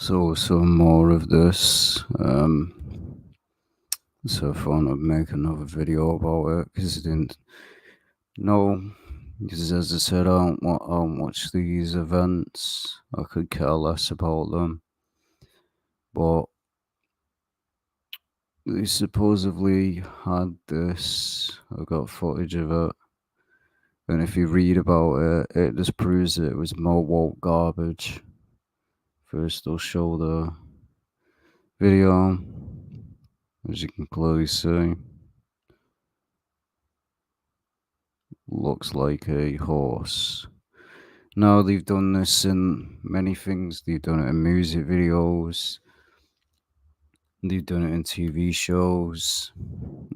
Some more of this. So I thought I'd make another video about it because I didn't know. Because as I said, I don't watch these events. I could care less about them. But they supposedly had this. I got footage of it. And if you read about it, it just proves that it was more woke garbage. First, they'll show the video, as you can clearly see. Looks like a horse. Now, they've done this in many things. They've done it in music videos, they've done it in TV shows,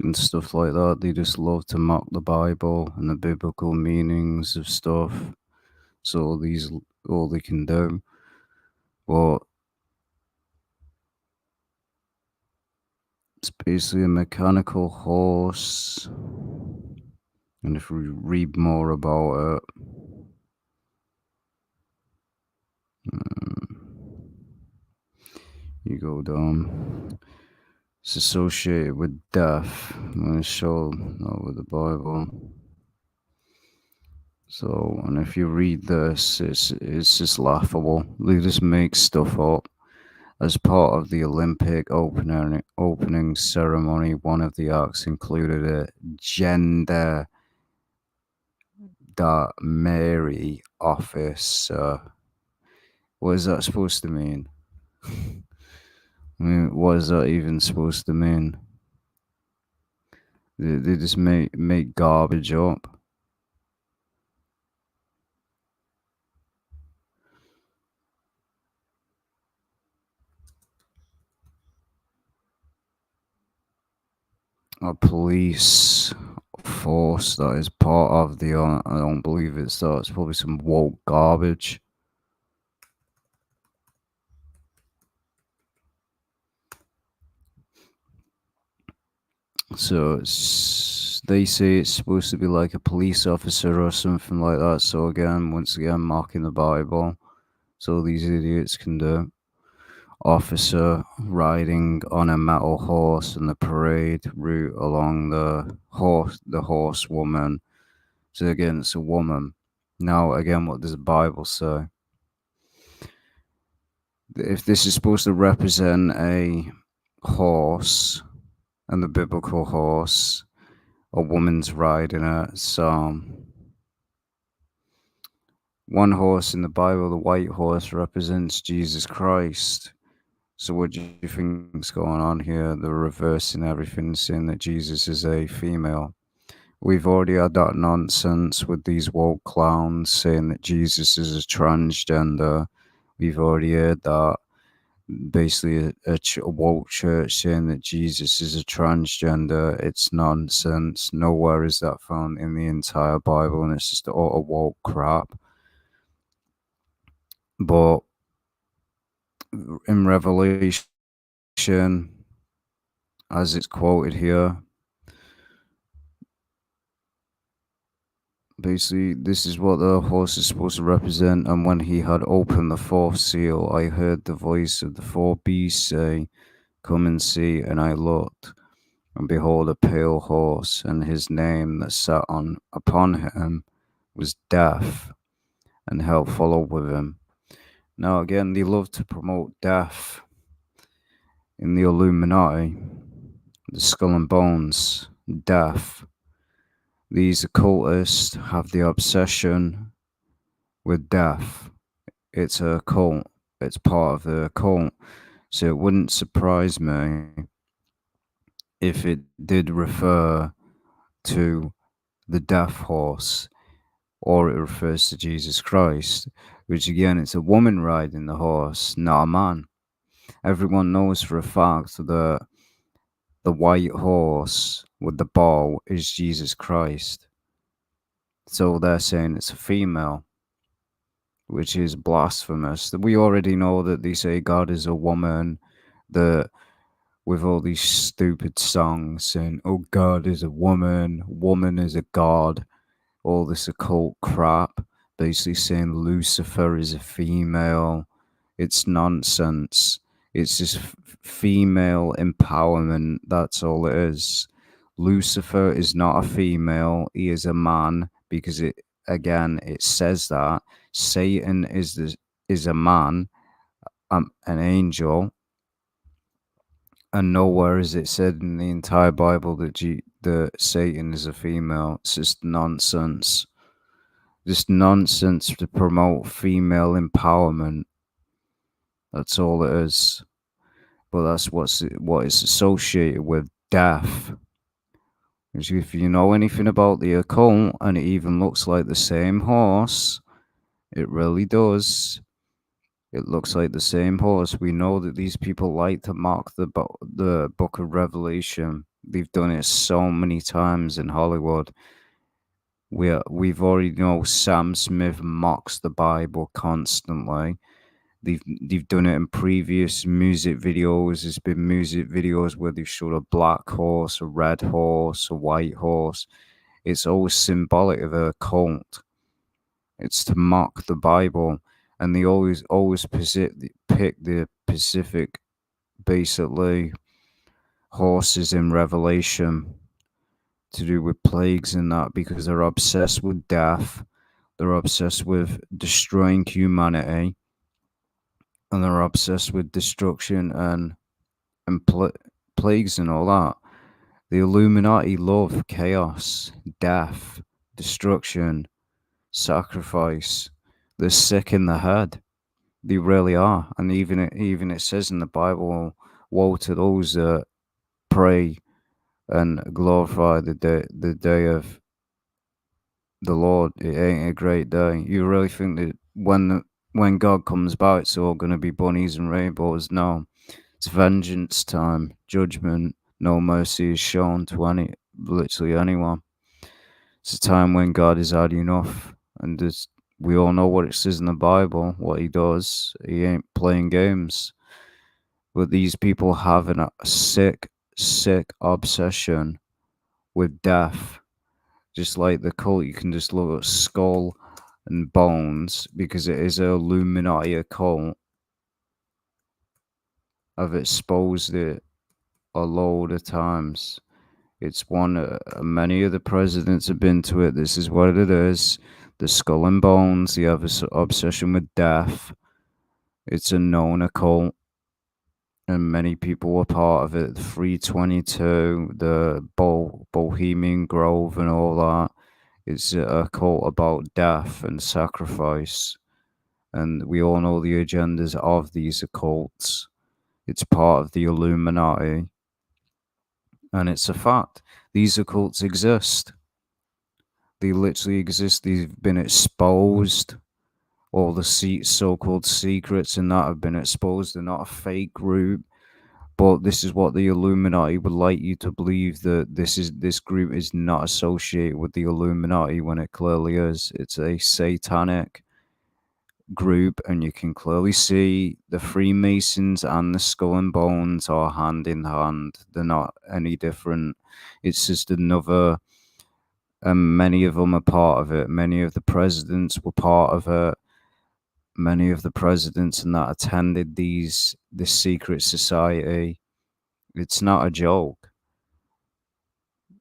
and stuff like that. They just love to mock the Bible and the biblical meanings of stuff. So, these all they can do. But it's basically a mechanical horse. And if we read more about it, you go down. It's associated with death. I'm going to show over the Bible. So, and if you read this, it's just laughable. They just make stuff up. As part of the Olympic opening ceremony, one of the acts included a gender that Mary officer. What is that supposed to mean? I mean, what is that even supposed to mean? They just make garbage up. A police force that is part of the. I don't believe it's that. It's probably some woke garbage. So they say it's supposed to be like a police officer or something like that. So again, once again, mocking the Bible. So these idiots can do. Officer riding on a metal horse in the parade route along the horsewoman. So again, it's a woman. Now again, what does the Bible say? If this is supposed to represent a horse and the biblical horse, a woman's riding it. So one horse in the Bible, the white horse, represents Jesus Christ. So what do you think's going on here? They're reversing everything, saying that Jesus is a female. We've already had that nonsense with these woke clowns saying that Jesus is a transgender. We've already heard that. Basically, a woke church saying that Jesus is a transgender. It's nonsense. Nowhere is that found in the entire Bible, and it's just utter woke crap. But in Revelation, as it's quoted here, basically, this is what the horse is supposed to represent. And when he had opened the fourth seal, I heard the voice of the four beasts say, "Come and see." And I looked, and behold, a pale horse, and his name that sat upon him was Death, and hell followed with him. Now, again, they love to promote death in the Illuminati, the Skull and Bones, death. These occultists have the obsession with death. It's a cult. It's part of the cult. So it wouldn't surprise me if it did refer to the death horse, or it refers to Jesus Christ, which again, it's a woman riding the horse, not a man. Everyone knows for a fact that the white horse with the ball is Jesus Christ. So they're saying it's a female, which is blasphemous. We already know that they say God is a woman, that with all these stupid songs saying, oh, God is a woman is a god, all this occult crap, basically saying Lucifer is a female, It's nonsense. It's just female empowerment. That's all it is. Lucifer is not a female. He is a man because it says that Satan is a man, an angel, and nowhere is it said in the entire Bible that Satan is a female. It's just nonsense. Just nonsense to promote female empowerment. That's all it is. But that's what is associated with death. If you know anything about the occult, and it even looks like the same horse, it really does. It looks like the same horse. We know that these people like to mock the Book of Revelation. They've done it so many times in Hollywood. We've already know Sam Smith mocks the Bible constantly. They've done it in previous music videos. There's been music videos where they've showed a black horse, a red horse, a white horse. It's always symbolic of a cult. It's to mock the Bible, and they always pick the Pacific, basically horses in Revelation, to do with plagues and that, because they're obsessed with death. They're obsessed with destroying humanity, and they're obsessed with destruction and plagues and all that. The Illuminati love chaos, death, destruction, sacrifice. They're sick in the head. They really are. And even it says in the Bible, woe to those that pray and glorify the day of the Lord. It ain't a great day. You really think that when God comes back, it's all going to be bunnies and rainbows? No, it's vengeance time, judgment. No mercy is shown to literally anyone. It's a time when God has had enough, and we all know what it says in the Bible. What He does, He ain't playing games. But these people have a sick obsession with death. Just like the cult, you can just look at Skull and Bones, because it is a Illuminati occult. I've exposed it a load of times. It's one, many of the presidents have been to it. This is what it is. The Skull and Bones, they have an obsession with death. It's a known occult, and many people were part of it. 322, the Bohemian Grove, and all that. It's a cult about death and sacrifice. And we all know the agendas of these occults. It's part of the Illuminati. And it's a fact. These occults exist. They literally exist. They've been exposed. All the so-called secrets and that have been exposed. They're not a fake group. But this is what the Illuminati would like you to believe, that this group is not associated with the Illuminati, when it clearly is. It's a satanic group, and you can clearly see the Freemasons and the Skull and Bones are hand in hand. They're not any different. It's just another, and many of them are part of it. Many of the presidents were part of it. Many of the presidents and that attended this secret society. It's not a joke.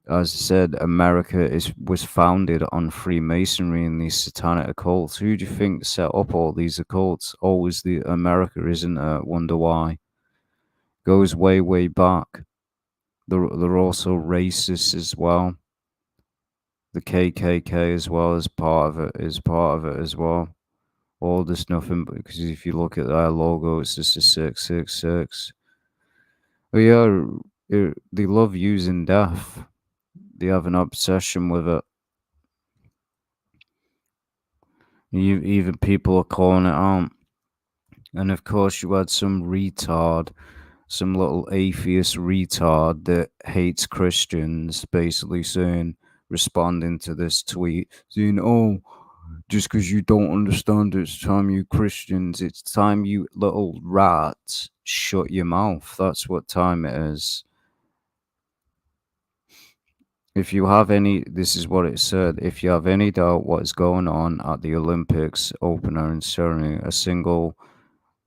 As I said, America was founded on Freemasonry and these satanic occults. Who do you think set up all these occults? Always the America, isn't it? Wonder why. Goes way back. They're also racist as well. The KKK as well is part of it. As well. All this nothing, because if you look at their logo, it's just a 666. But yeah, they love using death. They have an obsession with it. Even people are calling it out. And of course, you had some retard, some little atheist retard that hates Christians, basically responding to this tweet, saying, oh, just because you don't understand, it's time you Christians, it's time you little rats shut your mouth. That's what time it is. If you have this is what it said, if you have any doubt what is going on at the Olympics opener and ceremony, a single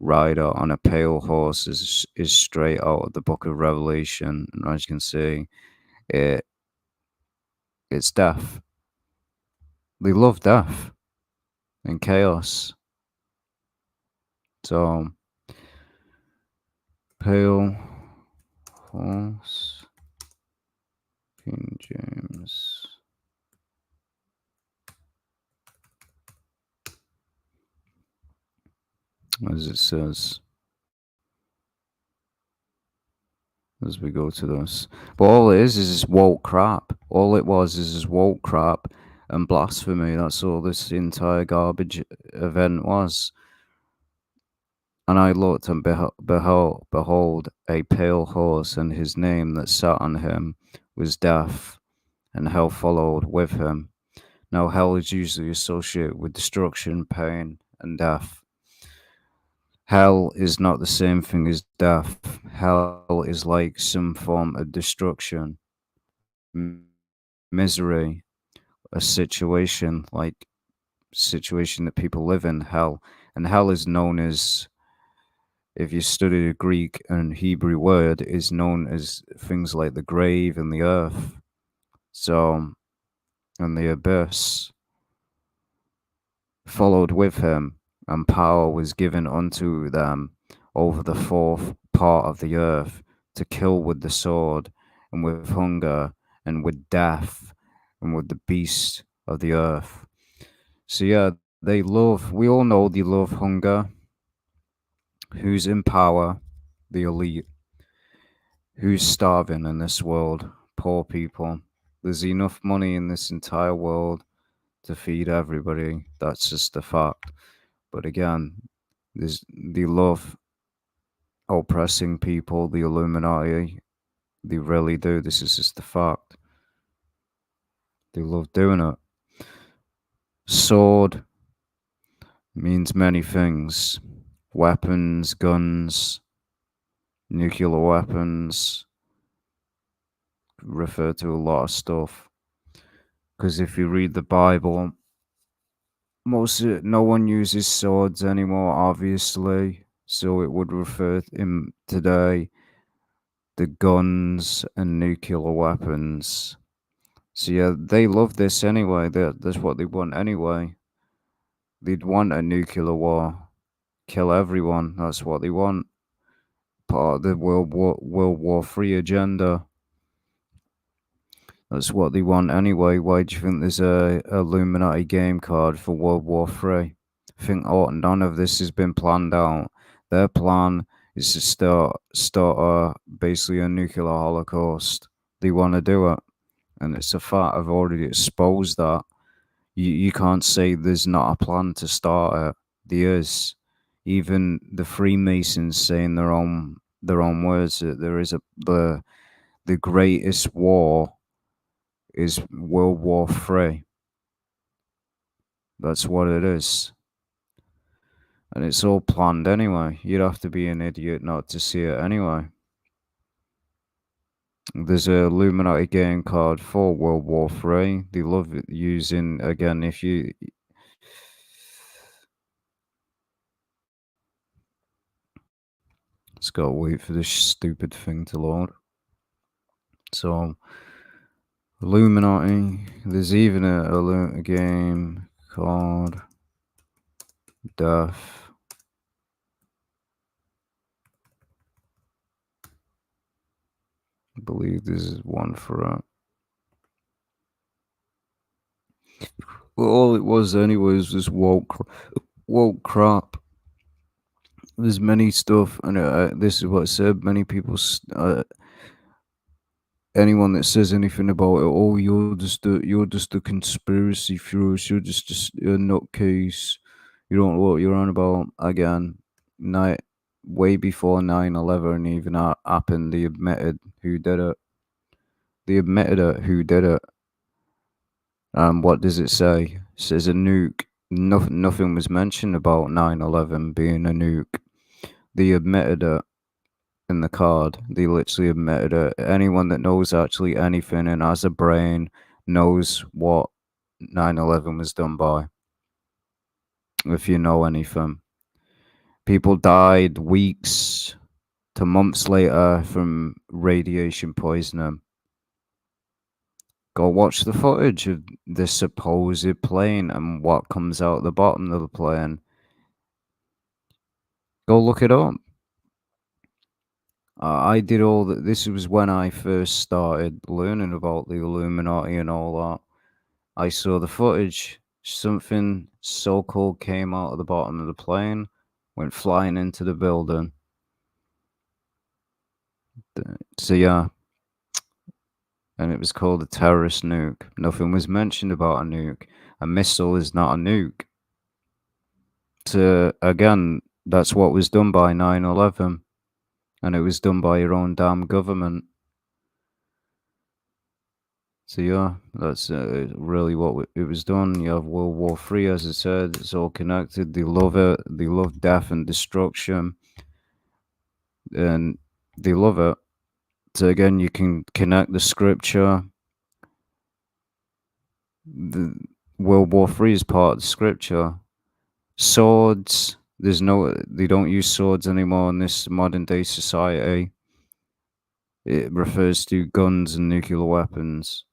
rider on a pale horse is straight out of the book of Revelation. And as you can see, it it's death. They love death and chaos. So, pale horse, King James. As it says, as we go to this. But all it is this woke crap. All it was is this woke crap and blasphemy. That's all this entire garbage event was. And I looked, and behold, a pale horse, and his name that sat on him was Death, and hell followed with him. Now, hell is usually associated with destruction, pain, and death. Hell is not the same thing as death. Hell is like some form of destruction, misery, a situation that people live in. Hell, and hell is known as, if you study the Greek and Hebrew word, is known as things like the grave and the earth. So, and the abyss followed with him, and power was given unto them over the fourth part of the earth, to kill with the sword, and with hunger, and with death, and with the beasts of the earth. So yeah, we all know they love hunger. Who's in power? The elite. Who's starving in this world? Poor people. There's enough money in this entire world to feed everybody. That's just a fact. But again, they love oppressing people, the Illuminati. They really do. This is just a fact. They love doing it. Sword means many things: weapons, guns, nuclear weapons, refer to a lot of stuff. Because if you read the Bible, no one uses swords anymore, obviously. So it would refer in today the guns and nuclear weapons. So yeah, they love this anyway. That's what they want anyway. They'd want a nuclear war, kill everyone. That's what they want. Part of the World War III agenda. That's what they want anyway. Why do you think there's a Illuminati game card for World War III? I think none of this has been planned out. Their plan is to start basically a nuclear holocaust. They want to do it, and it's a fact. I've already exposed that. You can't say there's not a plan to start it. There is. Even the Freemasons say in their own words that there is the greatest war is World War III. That's what it is. And it's all planned anyway. You'd have to be an idiot not to see it anyway. There's a Illuminati game card for World War III. They love it using, again, if you... Just gotta wait for this stupid thing to load. So, Illuminati. There's even a game called Death. I believe this is one for it. Well, all it was anyways was woke crap. There's many stuff, and this is what I said. Many people, anyone that says anything about it, oh, you're just a conspiracy theorist. You're just a nutcase. You don't know what you're on about. Again, way before 9/11 even happened, they admitted who did it. They admitted it who did it. What does it say? It says a nuke. Nothing was mentioned about 9/11 being a nuke. They admitted it in the card. They literally admitted it. Anyone that knows actually anything and has a brain knows what 9/11 was done by. If you know anything. People died weeks to months later from radiation poisoning. Go watch the footage of the supposed plane and what comes out the bottom of the plane. Go look it up. I did all that. This was when I first started learning about the Illuminati and all that. I saw the footage. Something so cold came out of the bottom of the plane, went flying into the building. So yeah, and it was called a terrorist nuke. Nothing was mentioned about a nuke. A missile is not a nuke. So again, that's what was done by 9/11, and it was done by your own damn government. So yeah, that's really what it was done. You have World War III, as I said, it's all connected. They love it. They love death and destruction, and they love it. So again, you can connect the scripture. The World War III is part of the scripture. Swords. They don't use swords anymore in this modern day society. It refers to guns and nuclear weapons.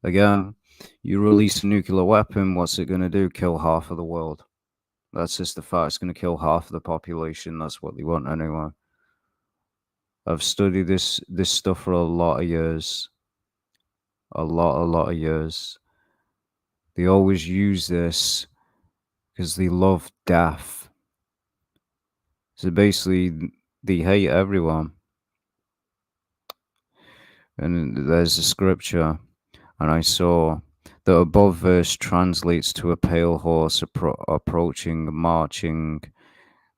Again, you release a nuclear weapon, what's it going to do? Kill half of the world. That's just the fact. It's going to kill half of the population. That's what they want anyway. I've studied this stuff for a lot of years. A lot of years. They always use this because they love death. So basically, they hate everyone. And there's a scripture, and I saw the above verse translates to a pale horse approaching, marching,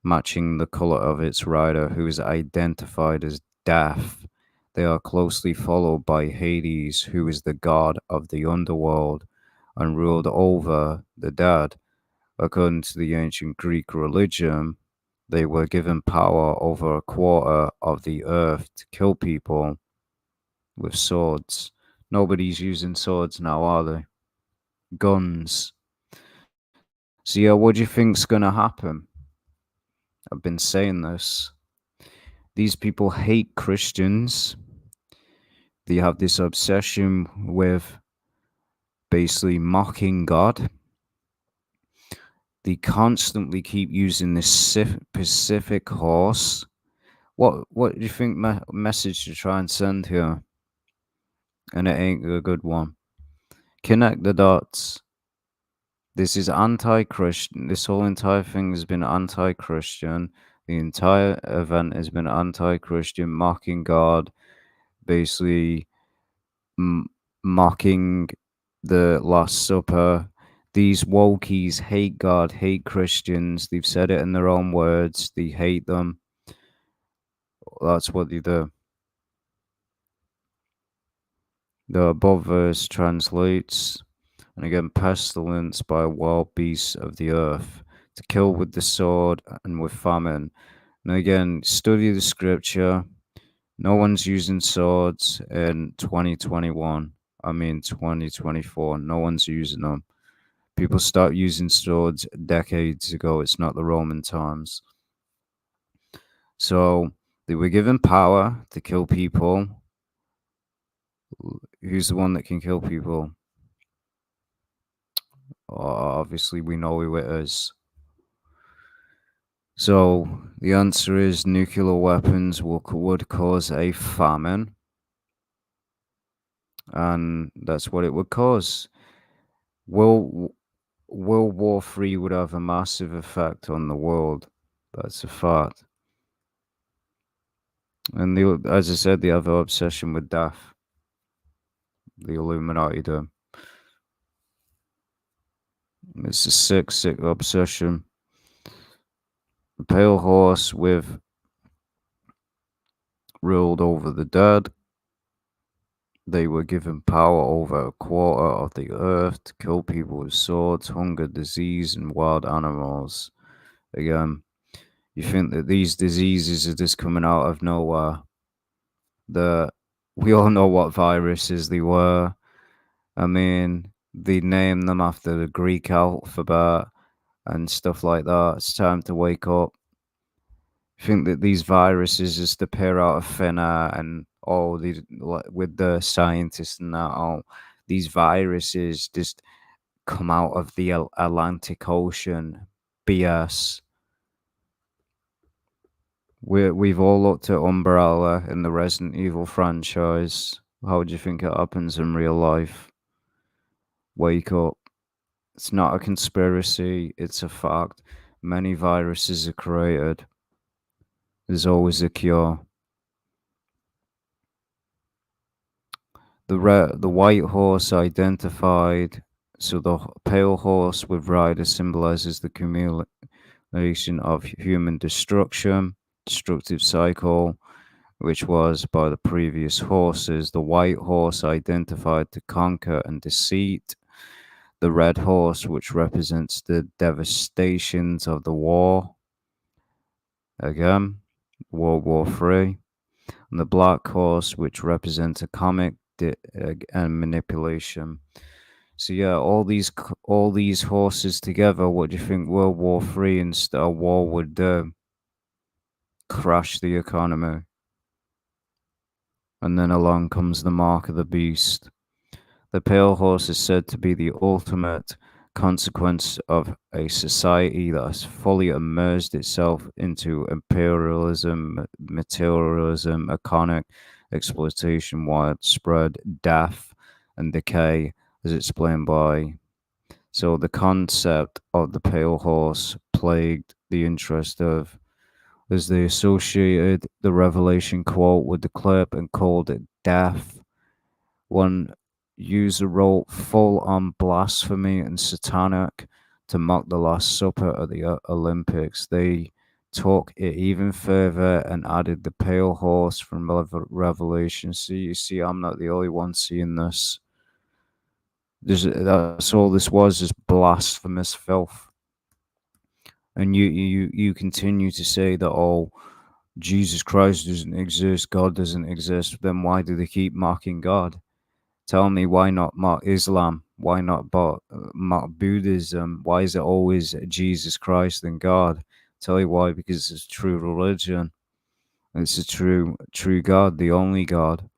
matching the color of its rider, who is identified as Death. They are closely followed by Hades, who is the god of the underworld and ruled over the dead. According to the ancient Greek religion, they were given power over a quarter of the earth to kill people with swords. Nobody's using swords now, are they? Guns. So yeah, what do you think's gonna happen? I've been saying this. These people hate Christians. They have this obsession with basically mocking God. They constantly keep using this specific horse. What do you think message to try and send here? And it ain't a good one. Connect the dots. This is anti-Christian. This whole entire thing has been anti-Christian. The entire event has been anti-Christian, mocking God, basically mocking the Last Supper. These wokies hate God, hate Christians. They've said it in their own words. They hate them. That's what they do. The above verse translates, and again, pestilence by wild beasts of the earth, to kill with the sword and with famine. And again, study the scripture. No one's using swords in 2021. I mean, 2024. No one's using them. People stopped using swords decades ago. It's not the Roman times. So they were given power to kill people. Who's the one that can kill people? Obviously, we know who it is. So the answer is nuclear weapons would cause a famine, and that's what it would cause. World War III would have a massive effect on the world. That's a fact. And as I said, they have an obsession with death. The Illuminati do. It's a sick obsession. The pale horse with ruled over the dead. They were given power over a quarter of the earth to kill people with swords, hunger, disease, and wild animals. Again, you think that these diseases are just coming out of nowhere. We all know what viruses they were. I mean, they named them after the Greek alphabet. and stuff like that. It's time to wake up. Think that these viruses just appear out of thin air, and all these with the scientists and that, all these viruses just come out of the Atlantic Ocean. BS. We've all looked at Umbrella in the Resident Evil franchise. How do you think it happens in real life? Wake up. It's not a conspiracy, it's a fact. Many viruses are created. There's always a cure. The white horse identified, so the pale horse with rider symbolizes the accumulation of human destructive cycle, which was by the previous horses. The white horse identified to conquer and deceit. The red horse, which represents the devastations of the war, again, World War III, and the black horse, which represents a comic and manipulation. So yeah, all these horses together. What do you think World War III and Star War would do? Crash the economy, and then along comes the mark of the beast. The pale horse is said to be the ultimate consequence of a society that has fully immersed itself into imperialism, materialism, economic exploitation, widespread death and decay, as explained by. So, the concept of the pale horse plagued the interest of, as they associated the Revelation quote with the clip and called it death. One user wrote full on blasphemy and satanic to mock the Last Supper at the Olympics. They took it even further and added the pale horse from Revelation. See, you see, I'm not the only one seeing this. That's all this was, is blasphemous filth. And you continue to say that, oh, Jesus Christ doesn't exist, God doesn't exist. Then why do they keep mocking God? Tell me, why not mock Islam? Why not mock Buddhism? Why is it always Jesus Christ and God? Tell you why, because it's true religion. It's a true God, the only God.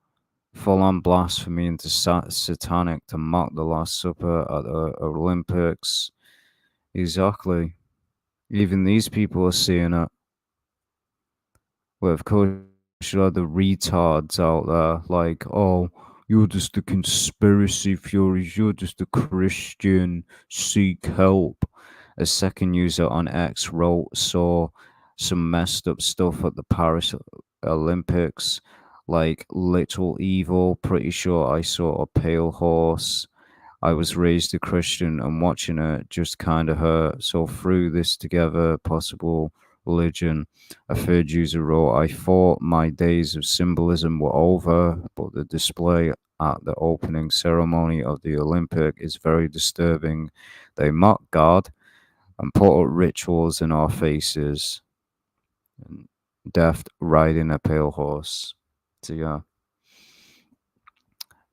Full on blasphemy into satanic to mock the Last Supper at the Olympics. Exactly. Even these people are seeing it. Well, of course, you have the retards out there, like, oh, you're just a conspiracy theorist, you're just a Christian, seek help. A second user on X wrote, saw some messed up stuff at the Paris Olympics, like literal evil. Pretty sure I saw a pale horse. I was raised a Christian, and watching it just kind of hurt. So through this together possible religion, a third user wrote, I thought my days of symbolism were over, but the display at the opening ceremony of the Olympic is very disturbing. They mock God and put up rituals in our faces. And death riding a pale horse. So yeah.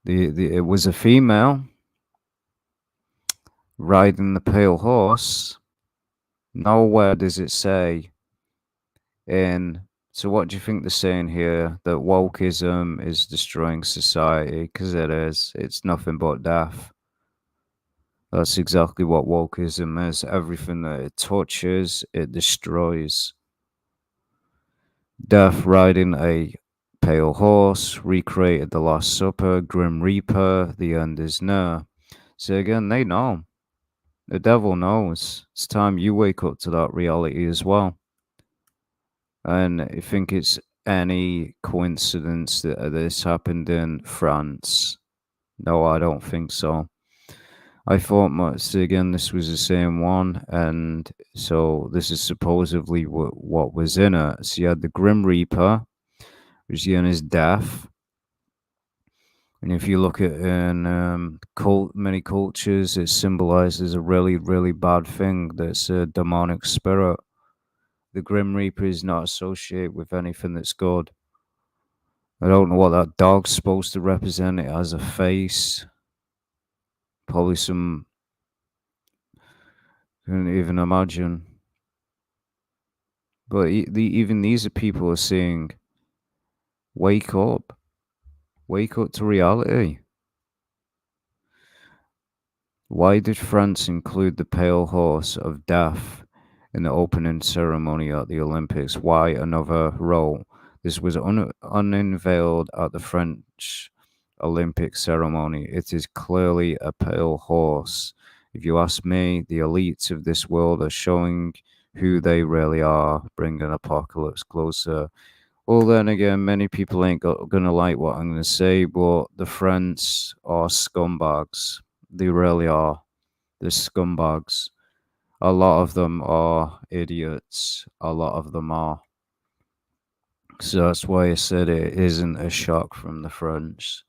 It was a female riding the pale horse. Nowhere does it say in. So, what do you think they're saying here? That wokeism is destroying society? Because it is. It's nothing but death. That's exactly what wokeism is. Everything that it touches, it destroys. Death riding a pale horse, recreated the Last Supper, Grim Reaper, the end is near. So, again, they know. The devil knows. It's time you wake up to that reality as well. And I think it's any coincidence that this happened in France. No, I don't think so. I thought again this was the same one, and so this is supposedly what was in it. So you had the Grim Reaper, which in his death. And if you look at in many cultures, it symbolizes a really, really bad thing. That's a demonic spirit. The Grim Reaper is not associated with anything that's good. I don't know what that dog's supposed to represent. It has a face. Probably some Couldn't even imagine. But even these are people are saying, wake up. Wake up to reality. Why did France include the pale horse of death in the opening ceremony at the Olympics? Why another role? This was unveiled at the French Olympic ceremony. It is clearly a pale horse. If you ask me, the elites of this world are showing who they really are, bringing apocalypse closer. Well, then again, many people ain't gonna like what I'm gonna say, but the French are scumbags. They really are. They're scumbags. A lot of them are idiots. A lot of them are. So that's why I said it isn't a shock from the French.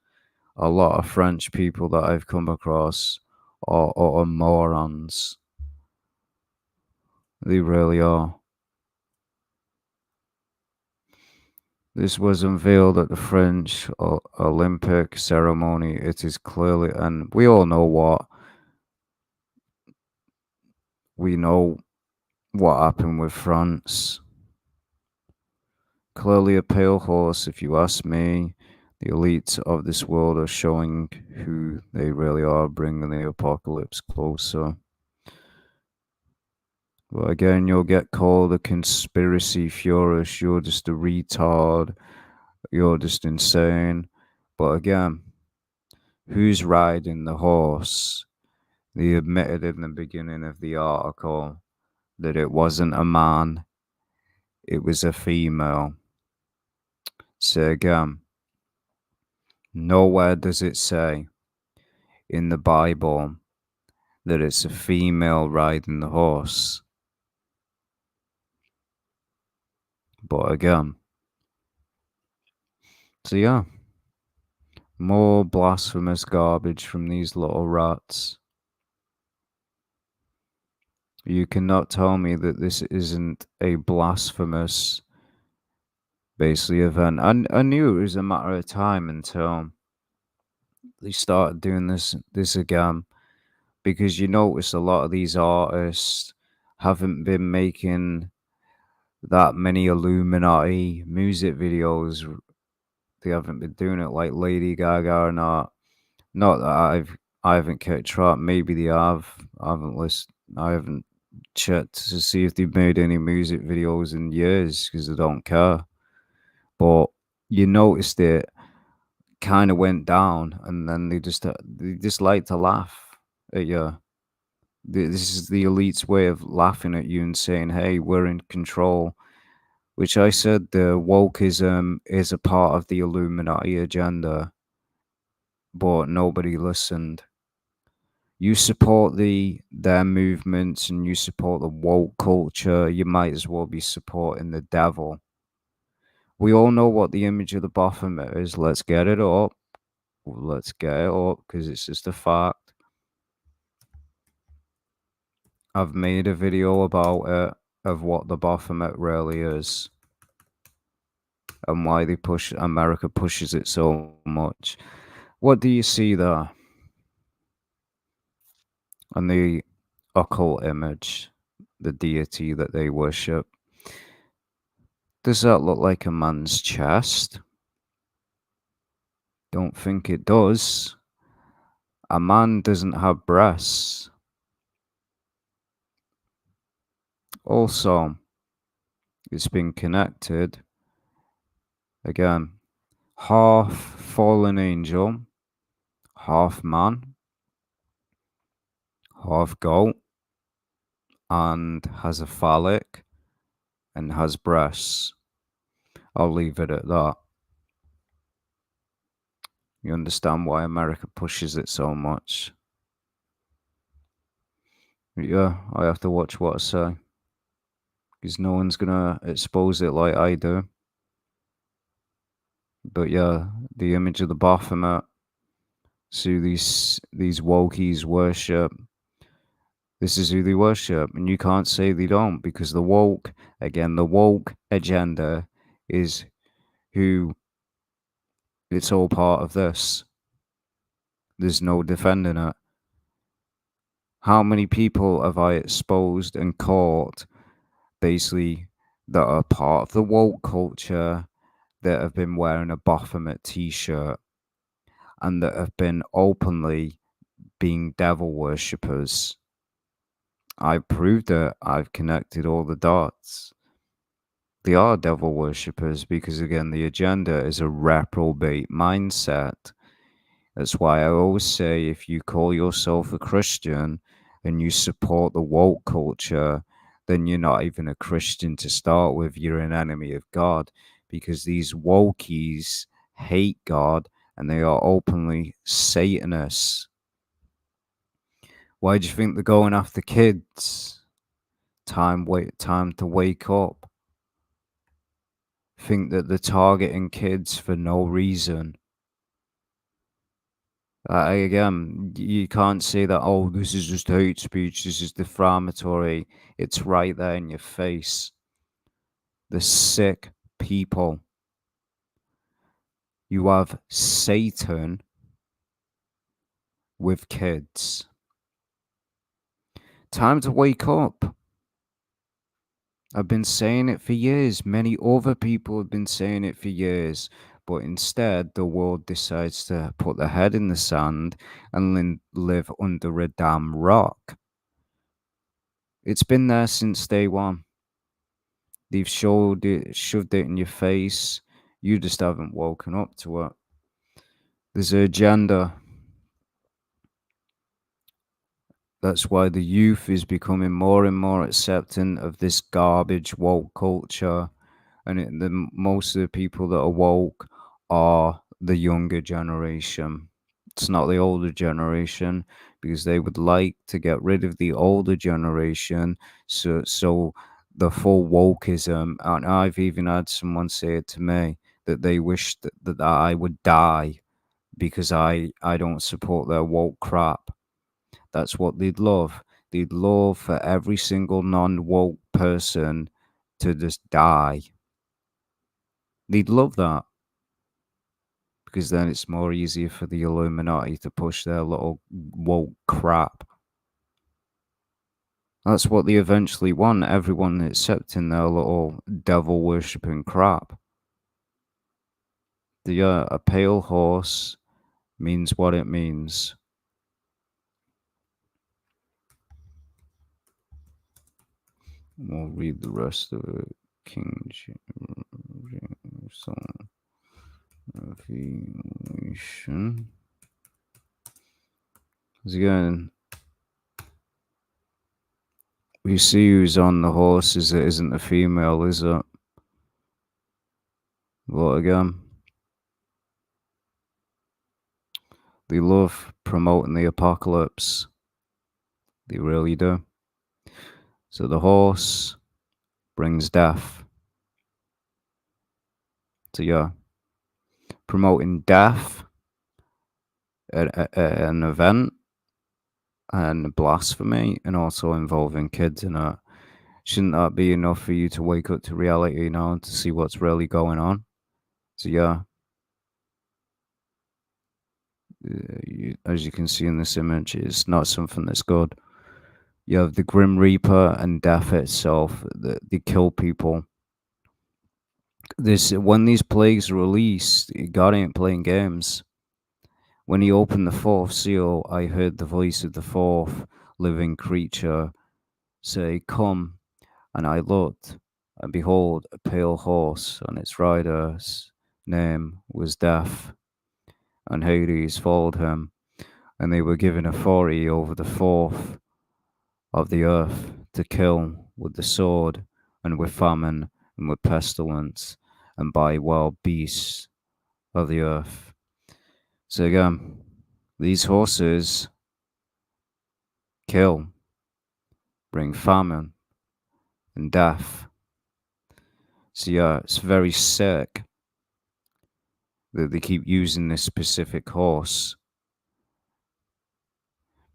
A lot of French people that I've come across are morons. They really are. This was unveiled at the French Olympic ceremony. It is clearly, and we all know what we know what happened with France. Clearly a pale horse, if you ask me. The elites of this world are showing who they really are, bringing the apocalypse closer. But again, you'll get called a conspiracy theorist. You're just a retard. You're just insane. But again, who's riding the horse? They admitted in the beginning of the article that it wasn't a man, it was a female. So again, nowhere does it say in the Bible that it's a female riding the horse. But again, so yeah, more blasphemous garbage from these little rats. You cannot tell me that this isn't a blasphemous, basically, event. I knew it was a matter of time until they started doing this again, because you notice a lot of these artists haven't been making that many Illuminati music videos. They haven't been doing it like Lady Gaga or not. Not that I haven't kept track. Maybe they have. I haven't listened. I haven't checked to see if they've made any music videos in years because I don't care. But you noticed it kind of went down, and then they just like to laugh at you. This is the elite's way of laughing at you and saying, "Hey, we're in control." Which I said the wokeism is a part of the Illuminati agenda, but nobody listened. You support their movements and you support the woke culture, you might as well be supporting the devil. We all know what the image of the Baphomet is. Let's get it up. Let's get it up because it's just a fact. I've made a video about it, of what the Baphomet really is and why America pushes it so much. What do you see there? And the occult image, the deity that they worship. Does that look like a man's chest? Don't think it does. A man doesn't have breasts. Also, it's been connected again. Half fallen angel, half man, half goat, and has a phallic and has breasts. I'll leave it at that. You understand why America pushes it so much. Yeah, I have to watch what I say. Because no one's gonna expose it like I do. But yeah, the image of the Baphomet, so these wokies worship. This is who they worship, and you can't say they don't, because the woke agenda is who. It's all part of this. There's no defending it. How many people have I exposed and caught, basically, that are part of the woke culture, that have been wearing a Baphomet t-shirt, and that have been openly being devil worshippers? I've proved it. I've connected all the dots. They are devil worshippers because, again, the agenda is a reprobate mindset. That's why I always say, if you call yourself a Christian and you support the woke culture, then you're not even a Christian to start with. You're an enemy of God, because these wokies hate God and they are openly Satanists. Why do you think they're going after kids? Time to wake up. Think that they're targeting kids for no reason. Again, you can't say that, oh, this is just hate speech, this is defamatory. It's right there in your face. The sick people. You have Satan with kids. Time to wake up. I've been saying it for years. Many other people have been saying it for years. But instead, the world decides to put their head in the sand and live under a damn rock. It's been there since day one. They've shoved it in your face. You just haven't woken up to it. There's an agenda. That's why the youth is becoming more and more accepting of this garbage woke culture. And most of the people that are woke are the younger generation. It's not the older generation, because they would like to get rid of the older generation. So the full wokeism, and I've even had someone say it to me, that they wish that I would die because I don't support their woke crap. That's what they'd love. They'd love for every single non-woke person to just die. They'd love that, because then it's more easier for the Illuminati to push their little woke crap. That's what they eventually want, everyone accepting their little devil worshipping crap. A pale horse means what it means. We'll read the rest of it. King James Revelation. Again, we see who's on the horse. It isn't a female, is it? But again, they love promoting the apocalypse. They really do. So the horse brings death. So yeah, promoting death at an event, and blasphemy, and also involving kids in it. Shouldn't that be enough for you to wake up to reality now, to see what's really going on? So yeah, as you can see in this image, it's not something that's good. You have the Grim Reaper and death itself. They kill people. When these plagues are released, God ain't playing games. When he opened the fourth seal, I heard the voice of the fourth living creature say, "Come." And I looked, and behold, a pale horse, and its rider's name was Death, and Hades followed him, and they were given authority over the fourth of the earth to kill with the sword, and with famine, and with pestilence, and by wild beasts of the earth. So again, these horses kill, bring famine and death. So yeah, it's very sick that they keep using this specific horse,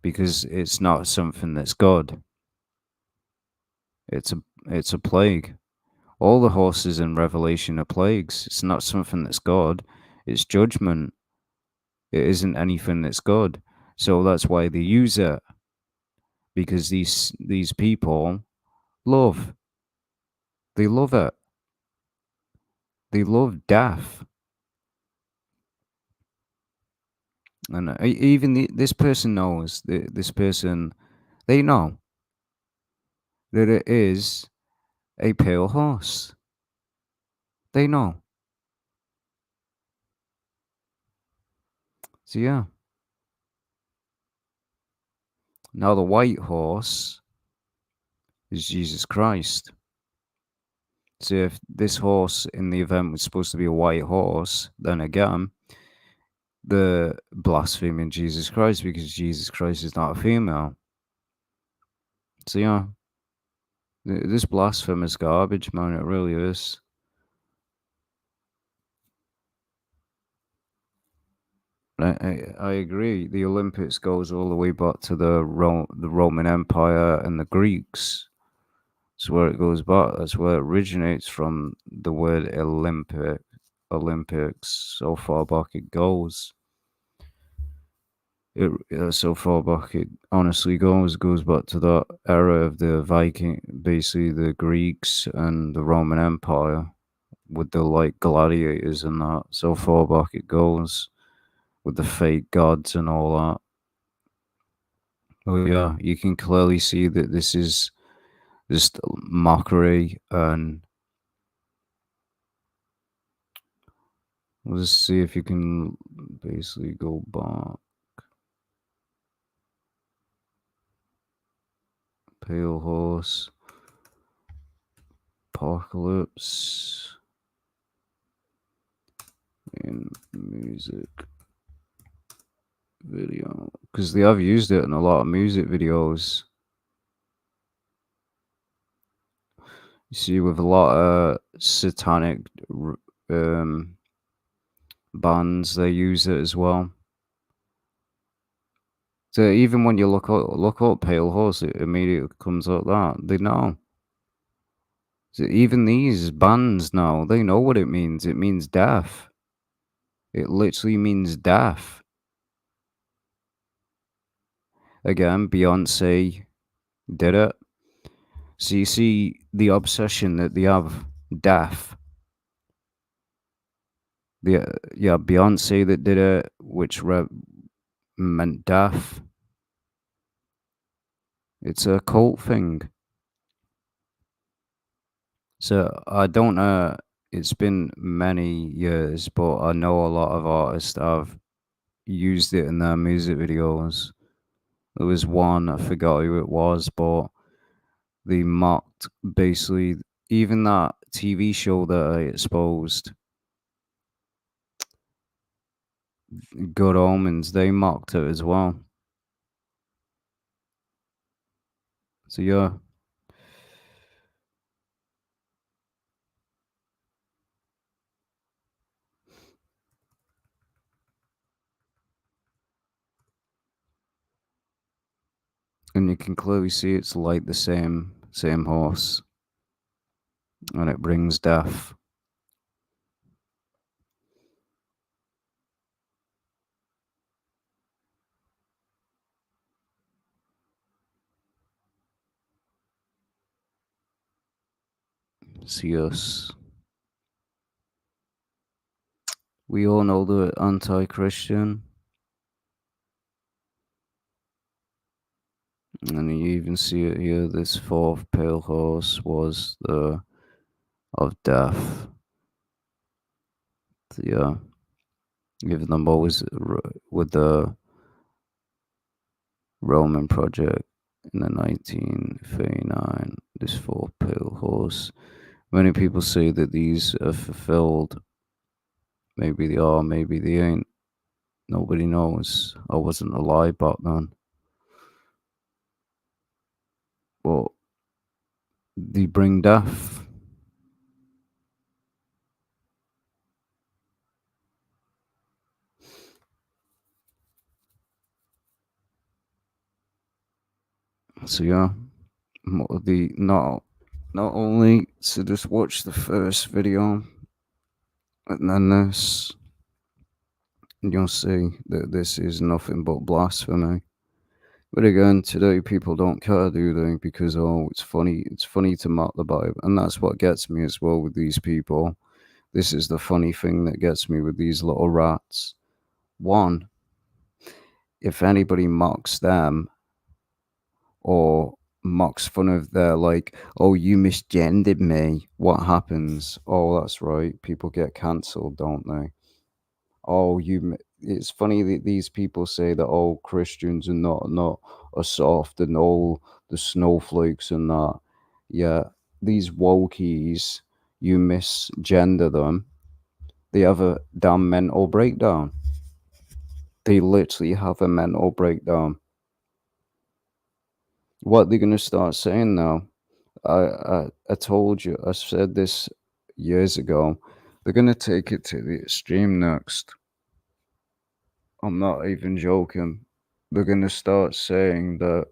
because it's not something that's good. It's a plague. All the horses in Revelation are plagues. It's not something that's God. It's judgment. It isn't anything that's good. So that's why they use it. because these people love they love it. They love death. And even this person knows, this person, they know that it is a pale horse. They know. So yeah. Now the white horse is Jesus Christ. So if this horse in the event was supposed to be a white horse, then again, the blaspheming Jesus Christ, because Jesus Christ is not a female. So yeah, this blasphemous garbage, man, it really is. I agree. The Olympics goes all the way back to the Roman Empire and the Greeks. That's where it goes back. That's where it originates from. The word Olympics. So far back it goes. So far back it honestly goes back to that era of the Viking, basically the Greeks and the Roman Empire with the like gladiators and that. So far back it goes with the fake gods and all that. Oh yeah, you can clearly see that this is just mockery, and let's see if you can basically go back. Pale horse, apocalypse in music video, because they have used it in a lot of music videos. You see, with a lot of satanic um, bands, they use it as well. So even when you look up Pale Horse, it immediately comes up that they know. So even these bands now, they know what it means. It means death. It literally means death. Again, Beyonce did it. So you see the obsession that they have, death. Yeah, Beyonce that did it, which meant death. It's a cult thing. So I don't know. It's been many years, but I know a lot of artists have used it in their music videos. There was one, I forgot who it was, but they mocked basically even that TV show that I exposed, Good Omens, they mocked it as well. So yeah, and you can clearly see it's like the same horse, and it brings death. See us. We all know the anti-Christian, and you even see it here. This fourth pale horse was the of death. So, yeah, even the Moses with the Roman project in the 1939. This four pale horse. Many people say that these are fulfilled. Maybe they are, maybe they ain't. Nobody knows. I wasn't alive back then. But they bring death. So yeah, the not only to just watch the first video and then this, you'll see that this is nothing but blasphemy. But again, today people don't care, do they? Because oh, it's funny. It's funny to mock the Bible, and that's what gets me as well with these people. This is the funny thing that gets me with these little rats. One, if anybody mocks them or mocks fun of their like, oh, you misgendered me, what happens? Oh, that's right. People get cancelled, don't they? Oh, it's funny that these people say that all Christians are not are soft and all the snowflakes and that. Yeah, these wokies, you misgender them. They have a damn mental breakdown. They literally have a mental breakdown. What they're gonna start saying now? I told you. I said this years ago. They're gonna take it to the extreme next. I'm not even joking. They're gonna start saying that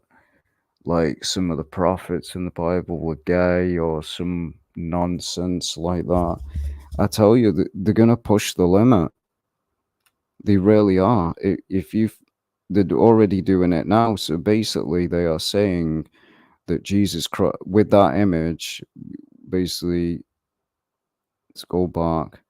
like some of the prophets in the Bible were gay or some nonsense like that. I tell you, they're gonna push the limit. They really are. If you, they're already doing it now. So basically, they are saying that Jesus Christ, with that image, basically, let's go back.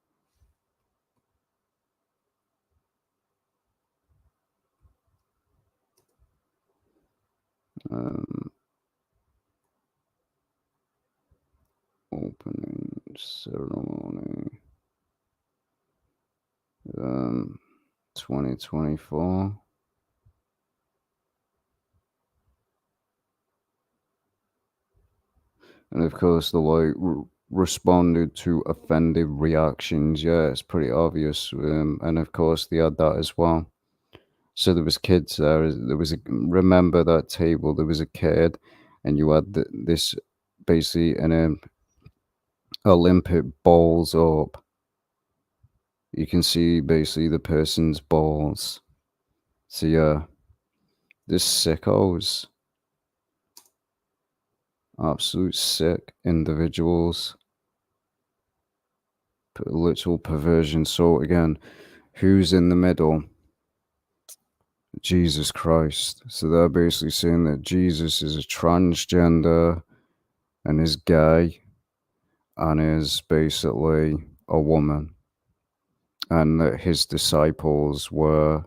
Um, opening ceremony, um, 2024. And of course, the like responded to offended reactions. Yeah, it's pretty obvious. And of course, they had that as well. So there was kids there. There was a, remember that table? There was a kid, and you had this basically an Olympic balls up. You can see basically the person's balls. So yeah, this sickos, absolute sick individuals, literal perversion. So again, who's in the middle? Jesus Christ. So they're basically saying that Jesus is a transgender and is gay and is basically a woman, and that his disciples were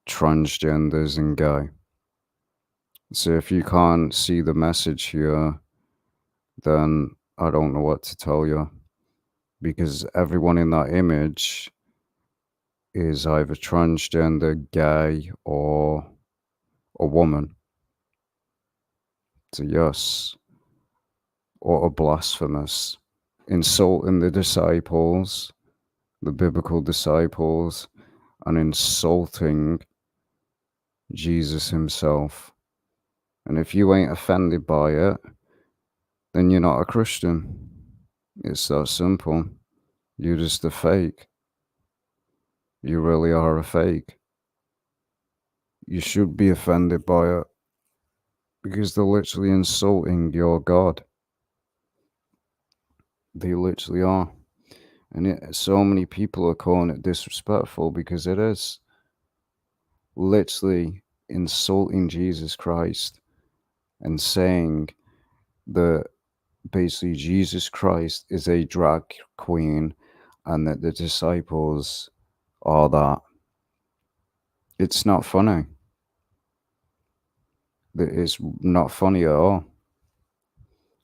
transgenders and gay. So if you can't see the message here, then I don't know what to tell you, because everyone in that image is either transgender, gay, or a woman. So yes, or a blasphemous, insulting the disciples, the biblical disciples, and insulting Jesus himself. And if you ain't offended by it, then you're not a Christian. It's that simple. You're just a fake. You really are a fake. You should be offended by it because they're literally insulting your God. They literally are. And so many people are calling it disrespectful because it is literally insulting Jesus Christ and saying that basically Jesus Christ is a drag queen and that the disciples are that. It's not funny. It's not funny at all.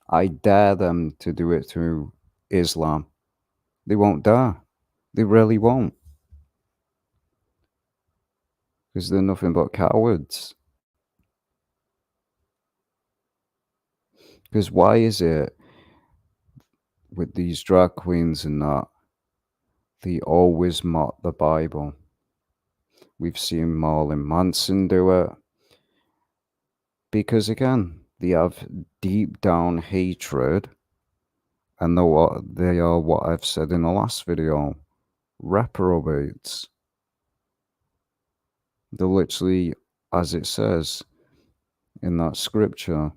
I dare them to do it to Islam. They won't dare. They really won't. Because they're nothing but cowards. Because why is it with these drag queens and that, they always mock the Bible? We've seen Marilyn Manson do it. Because again, they have deep down hatred, and they are what I've said in the last video, reprobates. They're literally, as it says in that scripture,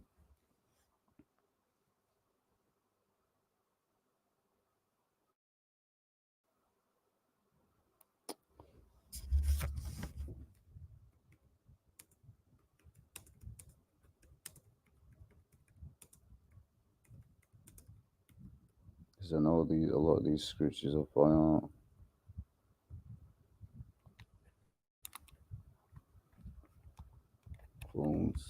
because I know a lot of these scriptures are by heart. Phones.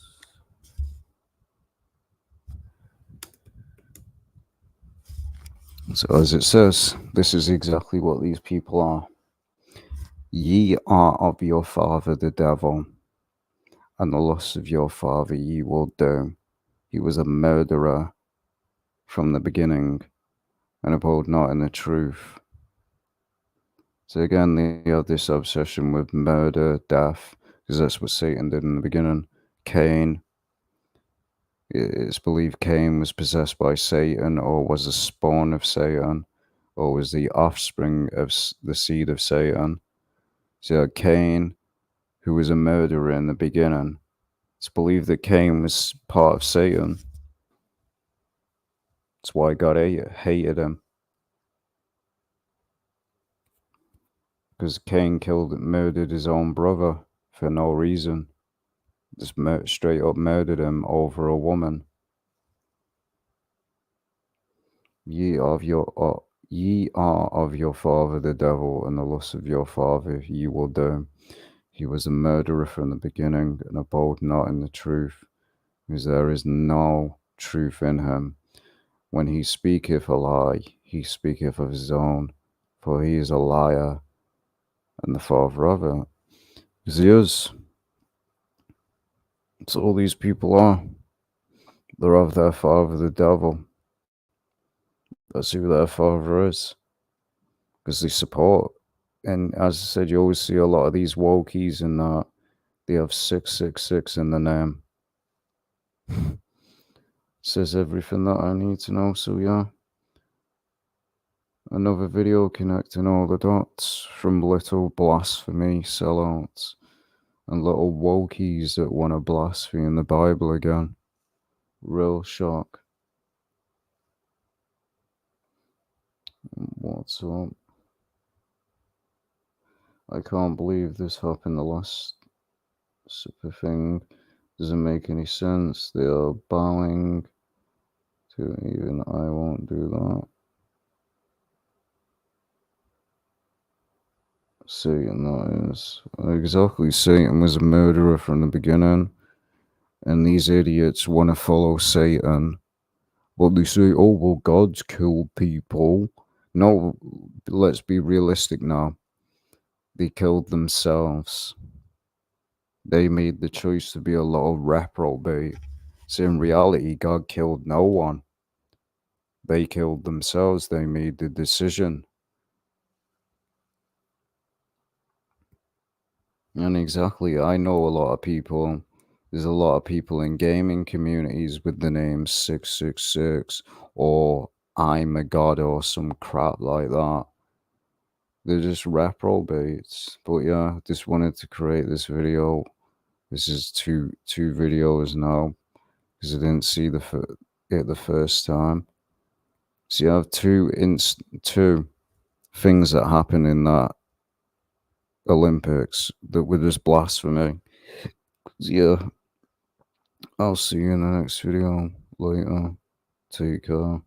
So as it says, this is exactly what these people are. Ye are of your father the devil, and the lusts of your father ye will do. He was a murderer from the beginning, and abode not in the truth. So again, they have this obsession with murder, death, because that's what Satan did in the beginning. Cain, it's believed Cain was possessed by Satan, or was a spawn of Satan, or was the offspring of the seed of Satan. So you had Cain, who was a murderer in the beginning. It's believed that Cain was part of Satan. That's why God hated him. Because Cain murdered his own brother for no reason. Just straight up murdered him over a woman. Ye are of your father the devil, and the lust of your father ye will do. He was a murderer from the beginning, and abode not in the truth, because there is no truth in him. When he speaketh a lie, he speaketh of his own, for he is a liar, and the father of it. Because he is. That's all these people are. They're of their father the devil. That's who their father is. Because they support. And as I said, you always see a lot of these wokies and that. They have 666 in the name. Says everything that I need to know, so yeah. Another video connecting all the dots from little blasphemy sellouts and little wokies that want to blaspheme the Bible again. Real shock. What's up? I can't believe this happened the last super thing. Doesn't make any sense. They are bowing to even I won't do that. Satan, that is. Exactly. Satan was a murderer from the beginning. And these idiots want to follow Satan. But they say, oh, well, God's killed people. No, let's be realistic now. They killed themselves. They made the choice to be a little reprobate. So in reality, God killed no one. They killed themselves. They made the decision. And exactly, I know a lot of people. There's a lot of people in gaming communities with the name 666 or I'm a god or some crap like that. They're just reprobates. But yeah, just wanted to create this video. This is two videos now because I didn't see it the first time. So you have two things that happen in that Olympics that were just blasphemy. Yeah, I'll see you in the next video later. Take care.